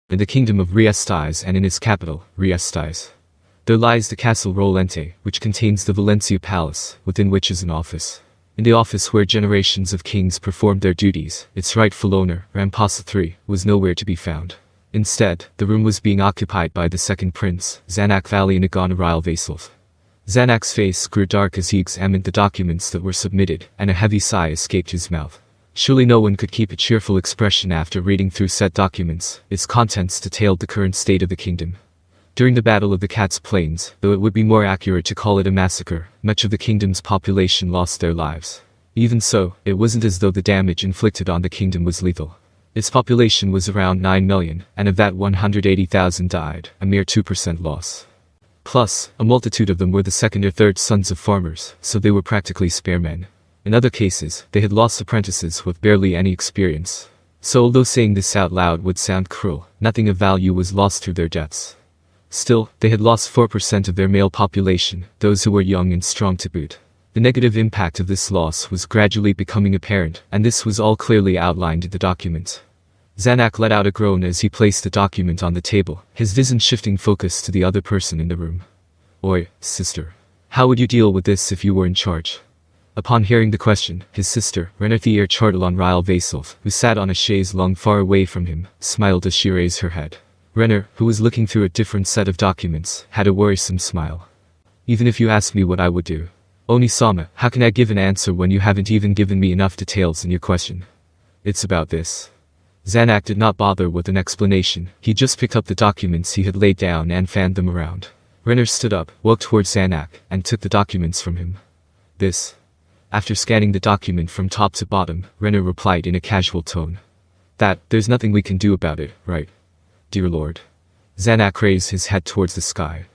in the kingdom of Re-Estize and in its capital, Re-Estize. There lies the castle Rolente, which contains the Valencia Palace, within which is an office. In the office where generations of kings performed their duties, its rightful owner, Ramposa III, was nowhere to be found. Instead, the room was being occupied by the second prince, Zanak Valley Naganaril Vasilv. Zanak's face grew dark as he examined the documents that were submitted, and a heavy sigh escaped his mouth. Surely no one could keep a cheerful expression after reading through said documents. Its contents detailed the current state of the kingdom. During the Battle of the Cat's Plains, though it would be more accurate to call it a massacre, much of the kingdom's population lost their lives. Even so, it wasn't as though the damage inflicted on the kingdom was lethal. Its population was around 9 million, and of that 180,000 died, a mere 2% loss. Plus, a multitude of them were the second or third sons of farmers, so they were practically spare men. In other cases, they had lost apprentices with barely any experience. So although saying this out loud would sound cruel, nothing of value was lost through their deaths. Still, they had lost 4% of their male population, those who were young and strong to boot. The negative impact of this loss was gradually becoming apparent, and this was all clearly outlined in the document. Zanak let out a groan as he placed the document on the table, his vision shifting focus to the other person in the room. "Oi, sister. How would you deal with this if you were in charge?" Upon hearing the question, his sister, Renner Chartelon Ryle Vasilv, who sat on a chaise longue far away from him, smiled as she raised her head. Renner, who was looking through a different set of documents, had a worrisome smile. "Even if you asked me what I would do. Onisama, how can I give an answer when you haven't even given me enough details in your question? It's about this." Zanak did not bother with an explanation. He just picked up the documents he had laid down and fanned them around. Renner stood up, walked towards Zanak, and took the documents from him. "This." After scanning the document from top to bottom, Renner replied in a casual tone. "There's nothing we can do about it, right? Dear Lord." Zanak raised his head towards the sky.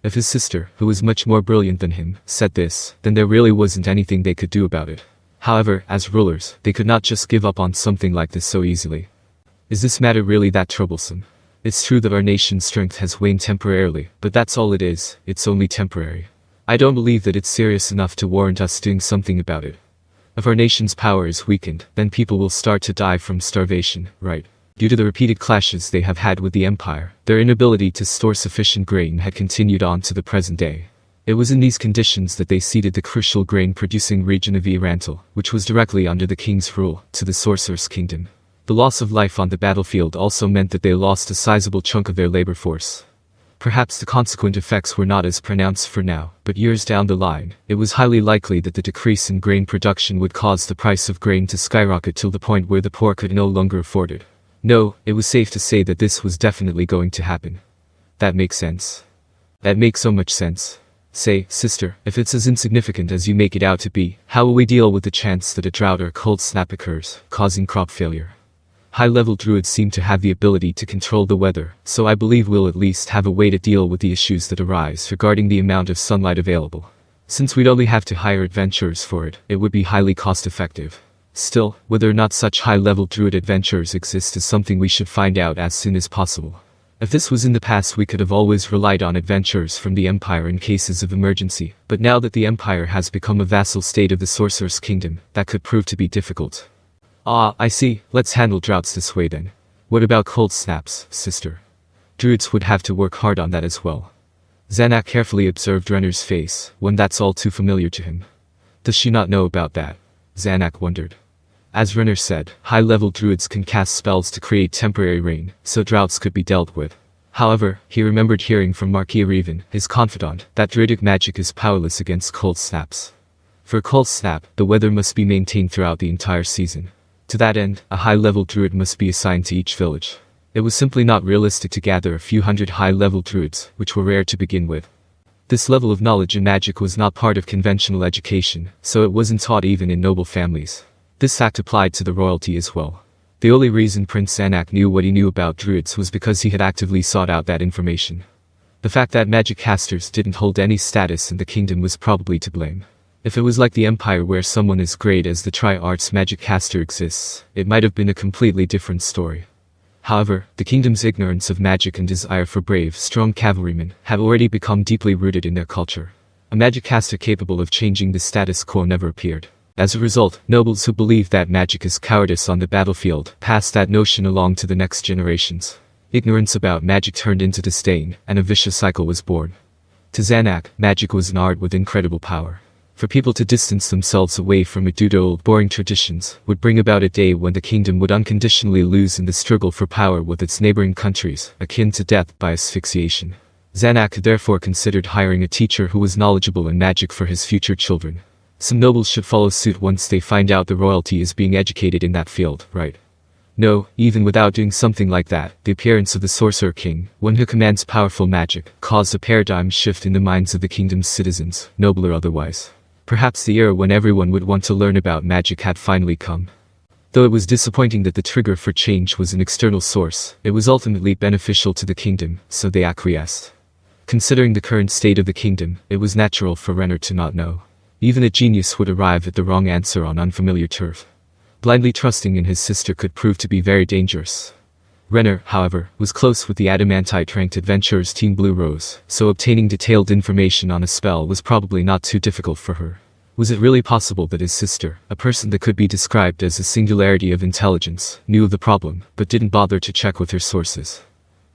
If his sister, who was much more brilliant than him, said this, then there really wasn't anything they could do about it. However, as rulers, they could not just give up on something like this so easily. Is this matter really that troublesome? It's true that our nation's strength has waned temporarily, but that's all it is, it's only temporary. I don't believe that it's serious enough to warrant us doing something about it. If our nation's power is weakened, then people will start to die from starvation, right? Due to the repeated clashes they have had with the Empire, their inability to store sufficient grain had continued on to the present day. It was in these conditions that they ceded the crucial grain-producing region of Erantal, which was directly under the king's rule, to the sorcerer's kingdom. The loss of life on the battlefield also meant that they lost a sizable chunk of their labor force. Perhaps the consequent effects were not as pronounced for now, but years down the line, it was highly likely that the decrease in grain production would cause the price of grain to skyrocket till the point where the poor could no longer afford it. No, it was safe to say that this was definitely going to happen. That makes sense. That makes so much sense. Say, sister, if it's as insignificant as you make it out to be, how will we deal with the chance that a drought or cold snap occurs, causing crop failure? High-level druids seem to have the ability to control the weather, so I believe we'll at least have a way to deal with the issues that arise regarding the amount of sunlight available. Since we'd only have to hire adventurers for it, it would be highly cost-effective. Still, whether or not such high-level druid adventurers exist is something we should find out as soon as possible. If this was in the past, we could have always relied on adventurers from the Empire in cases of emergency, but now that the Empire has become a vassal state of the Sorcerer's Kingdom, that could prove to be difficult. "Ah, I see, let's handle droughts this way then. What about cold snaps, sister? Druids would have to work hard on that as well." Zanak carefully observed Renner's face, one that's all too familiar to him. Does she not know about that? Zanak wondered. As Renner said, high-level druids can cast spells to create temporary rain, so droughts could be dealt with. However, he remembered hearing from Marquis Revan, his confidant, that druidic magic is powerless against cold snaps. For a cold snap, the weather must be maintained throughout the entire season. To that end, a high-level druid must be assigned to each village. It was simply not realistic to gather a few hundred high-level druids, which were rare to begin with. This level of knowledge in magic was not part of conventional education, so it wasn't taught even in noble families. This fact applied to the royalty as well. The only reason Prince Zanak knew what he knew about druids was because he had actively sought out that information. The fact that magic casters didn't hold any status in the kingdom was probably to blame. If it was like the Empire where someone as great as the Tri-Arts magic caster exists, it might have been a completely different story. However, the kingdom's ignorance of magic and desire for brave, strong cavalrymen have already become deeply rooted in their culture. A magic caster capable of changing the status quo never appeared. As a result, nobles who believed that magic is cowardice on the battlefield passed that notion along to the next generations. Ignorance about magic turned into disdain, and a vicious cycle was born. To Zanak, magic was an art with incredible power. For people to distance themselves away from it due to old boring traditions would bring about a day when the kingdom would unconditionally lose in the struggle for power with its neighboring countries, akin to death by asphyxiation. Zanak therefore considered hiring a teacher who was knowledgeable in magic for his future children. Some nobles should follow suit once they find out the royalty is being educated in that field, right? No, even without doing something like that, the appearance of the Sorcerer King, one who commands powerful magic, caused a paradigm shift in the minds of the kingdom's citizens, noble or otherwise. Perhaps the era when everyone would want to learn about magic had finally come. Though it was disappointing that the trigger for change was an external source, it was ultimately beneficial to the kingdom, so they acquiesced. Considering the current state of the kingdom, it was natural for Renner to not know. Even a genius would arrive at the wrong answer on unfamiliar turf. Blindly trusting in his sister could prove to be very dangerous. Renner, however, was close with the adamantite-ranked adventurers Team Blue Rose, so obtaining detailed information on a spell was probably not too difficult for her. Was it really possible that his sister, a person that could be described as a singularity of intelligence, knew of the problem, but didn't bother to check with her sources?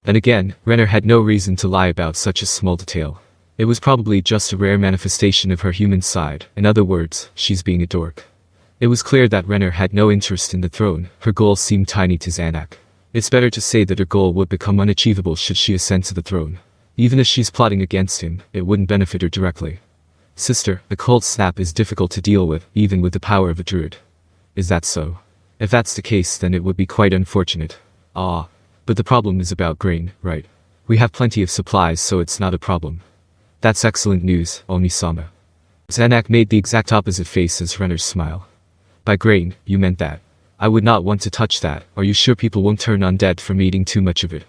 And again, Renner had no reason to lie about such a small detail. It was probably just a rare manifestation of her human side, in other words, she's being a dork. It was clear that Renner had no interest in the throne, her goal seemed tiny to Zanak. It's better to say that her goal would become unachievable should she ascend to the throne. Even as she's plotting against him, it wouldn't benefit her directly. Sister, the cold snap is difficult to deal with, even with the power of a druid. Is that so? If that's the case, then it would be quite unfortunate. But the problem is about grain, right? We have plenty of supplies, so it's not a problem. That's excellent news, Onisama. Zanak made the exact opposite face as Renner's smile. By grain, you meant that. I would not want to touch that. Are you sure people won't turn undead from eating too much of it?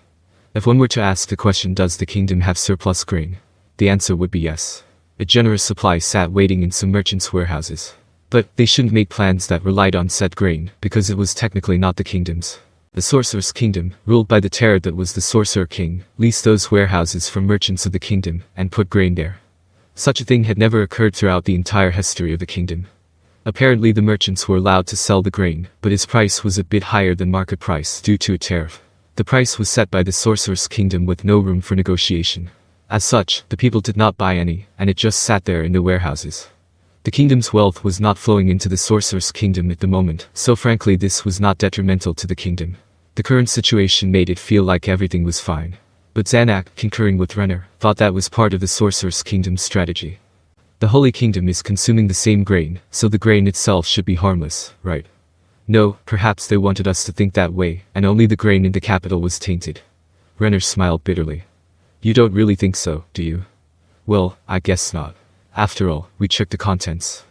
If one were to ask the question, does the kingdom have surplus grain? The answer would be yes. A generous supply sat waiting in some merchants' warehouses. But they shouldn't make plans that relied on said grain, because it was technically not the kingdom's. The sorcerer's kingdom, ruled by the terror that was the Sorcerer King, leased those warehouses from merchants of the kingdom, and put grain there. Such a thing had never occurred throughout the entire history of the kingdom. Apparently the merchants were allowed to sell the grain, but its price was a bit higher than market price due to a tariff. The price was set by the sorcerer's kingdom with no room for negotiation. As such, the people did not buy any, and it just sat there in the warehouses. The kingdom's wealth was not flowing into the sorcerer's kingdom at the moment, so frankly this was not detrimental to the kingdom. The current situation made it feel like everything was fine. But Zanak, concurring with Renner, thought that was part of the sorcerer's kingdom's strategy. The Holy Kingdom is consuming the same grain, so the grain itself should be harmless, right? No, perhaps they wanted us to think that way, and only the grain in the capital was tainted. Renner smiled bitterly. You don't really think so, do you? Well, I guess not. After all, we checked the contents.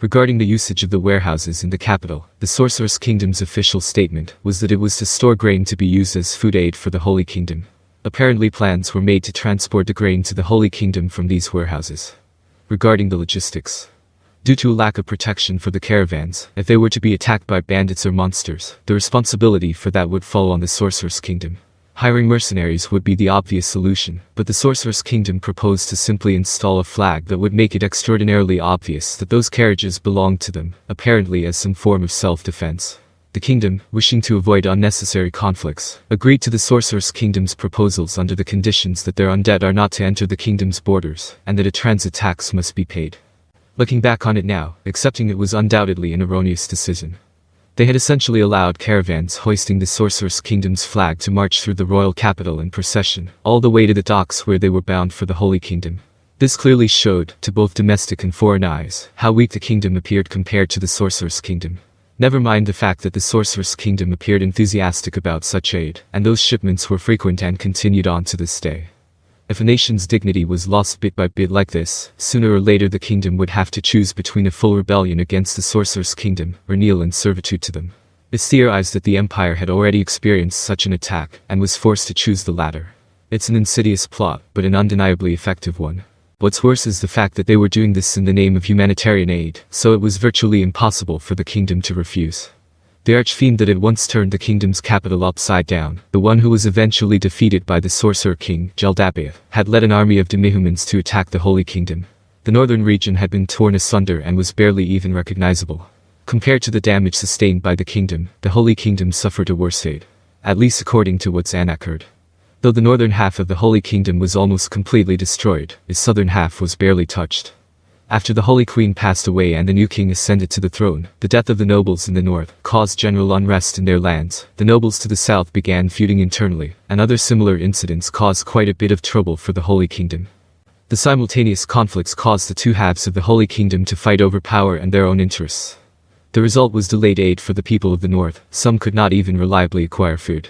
Regarding the usage of the warehouses in the capital, the Sorcerer's Kingdom's official statement was that it was to store grain to be used as food aid for the Holy Kingdom. Apparently plans were made to transport the grain to the Holy Kingdom from these warehouses. Regarding the logistics. Due to a lack of protection for the caravans, if they were to be attacked by bandits or monsters, the responsibility for that would fall on the Sorcerer's Kingdom. Hiring mercenaries would be the obvious solution, but the Sorcerer's Kingdom proposed to simply install a flag that would make it extraordinarily obvious that those carriages belonged to them, apparently as some form of self-defense. The kingdom, wishing to avoid unnecessary conflicts, agreed to the Sorcerer's Kingdom's proposals under the conditions that their undead are not to enter the kingdom's borders, and that a transit tax must be paid. Looking back on it now, accepting it was undoubtedly an erroneous decision. They had essentially allowed caravans hoisting the Sorcerer's Kingdom's flag to march through the royal capital in procession, all the way to the docks where they were bound for the Holy Kingdom. This clearly showed, to both domestic and foreign eyes, how weak the kingdom appeared compared to the Sorcerer's Kingdom. Never mind the fact that the Sorcerer's Kingdom appeared enthusiastic about such aid, and those shipments were frequent and continued on to this day. If a nation's dignity was lost bit by bit like this, sooner or later the kingdom would have to choose between a full rebellion against the Sorcerer's Kingdom, or kneel in servitude to them. It's theorized that the Empire had already experienced such an attack, and was forced to choose the latter. It's an insidious plot, but an undeniably effective one. What's worse is the fact that they were doing this in the name of humanitarian aid, so it was virtually impossible for the kingdom to refuse. The archfiend that had once turned the kingdom's capital upside down, the one who was eventually defeated by the Sorcerer King, Jeldabaoth, had led an army of demihumans to attack the Holy Kingdom. The northern region had been torn asunder and was barely even recognizable. Compared to the damage sustained by the kingdom, the Holy Kingdom suffered a worse fate. At least according to what Zanak heard. Though the northern half of the Holy Kingdom was almost completely destroyed, its southern half was barely touched. After the Holy Queen passed away and the new king ascended to the throne, the death of the nobles in the north caused general unrest in their lands. The nobles to the south began feuding internally, and other similar incidents caused quite a bit of trouble for the Holy Kingdom. The simultaneous conflicts caused the two halves of the Holy Kingdom to fight over power and their own interests. The result was delayed aid for the people of the north. Some could not even reliably acquire food.